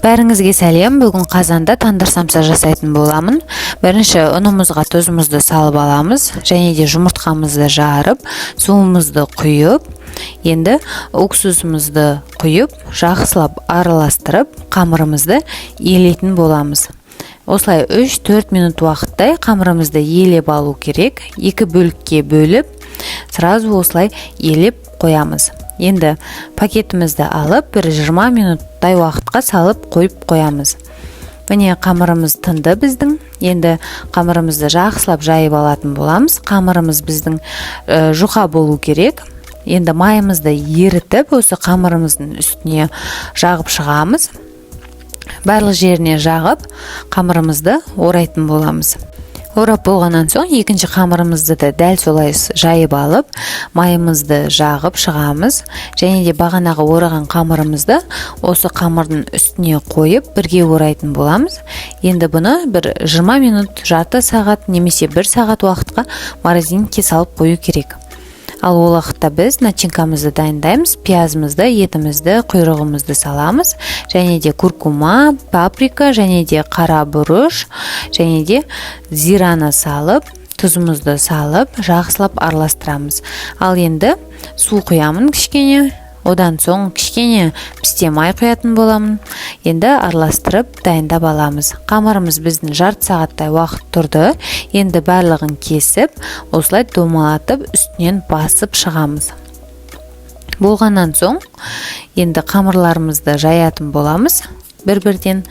Бәріңізге сәлем. Бүгін қазанда тандыр самса жасайтын боламын. Бірінші ұнымызға тұзымызды салып аламыз, және де жұмыртқамызды жарып, суымызды құйып, енді уксусымызды құйып, жақсылап араластырып, қамырымызды елейтін боламыз. Осылай 3-4 минут уақыттай қамырымызды елеп алу керек. 2 бөлікке бөліп, сразу осылай елеп қоямыз. Енді пакетімізді алып, бір 20 минуттай уақытқа салып қойып қоямыз. Міне қамырымыз тынды біздің. Енді қамырымызды жақсылап жайып алатын боламыз. Қамырымыз біздің жұқа болу керек. Енді майымызды ерітіп, осы қамырымыздың үстіне жағып шығамыз. Барлық жеріне жағып, қамырымызды орайтын боламыз. Орап болғаннан соң, екінші қамырымызды да дәл солай жайып алып, майымызды жағып шығамыз. Және де бағанағы ораған қамырымызды осы қамырдың үстіне қойып, бірге орайтын боламыз. Енді бұны бір 20 минут, жарты сағат немесе 1 сағат уақытқа морозилькеге салып қою керек. Ал ол уақытта біз начинкамызды дайындаймыз. Пиязымызды, етімізді, құйрығымызды саламыз. Және де куркума, паприка, және де қара бұрыш, және де зираны салып, тұзымызды салып, жақсылап араластырамыз. Ал енді су құямын кішкене. Одан соң кішкене пісте май құятын боламын. Енді араластырып дайындап аламыз. Қамырымыз біздің жарты сағаттай уақыт тұрды. Енді барлығын кесіп, осылай домалатып, үстінен басып шығамыз. Болғаннан соң, енді қамырларымызды жаятын боламыз. Бір-бірден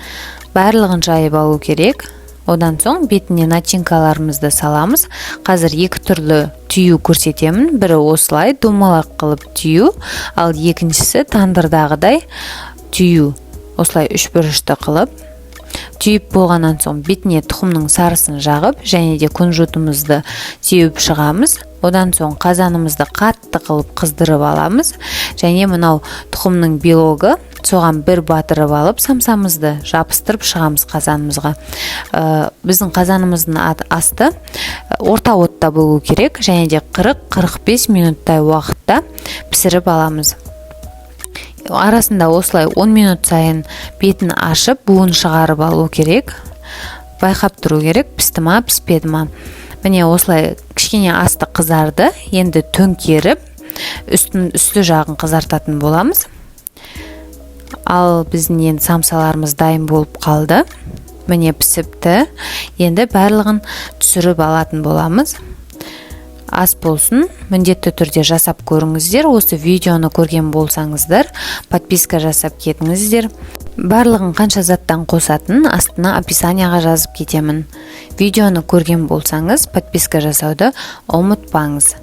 барлығын жайып алу керек. Одан соң бетіне начинкаларымызды саламыз. Қазір 2 түрлі түйу көрсетемін. Бірі осылай домалақ қылып түйу, ал екіншісі тандырдағыдай түйу. Осылай 3 бұрышты қылып түйіп болғаннан соң бетіне тұқымның сарысын жағып, және де күнжутымызды сеуіп шығамыз. Одан соң қазанымызды қатты қылып қыздырып аламыз. Және мынау тұқымның белогы, соған бір батырып алып, самсамызды жабыстырып шығамыз қазанымызға. Біздің қазанымыздың асты орта отта болу керек, және де 40-45 минуттай уақытта пісіріп аламыз. Арасында осылай 10 минут сайын бетін ашып, буын шығарып алу керек. Байқап тұру керек, пісті ма, піспеді ма. Міне осылай кішкене асты қызарды. Енді төңкеріп, үсті жағын қызартатын боламыз. Ал біздің енді самсаларымыз дайын болып қалды. Міне пісіпті. Енді барлығын түсіріп алатын боламыз. Ас болсын, міндетті түрде жасап көріңіздер. Осы видеоны көрген болсаңыздар, подписка жасап кетіңіздер. Барлығын қанша заттан қосатын астына описанияға жазып кетемін. Видеоны көрген болсаңыз, подписка жасауды ұмытпаңыз.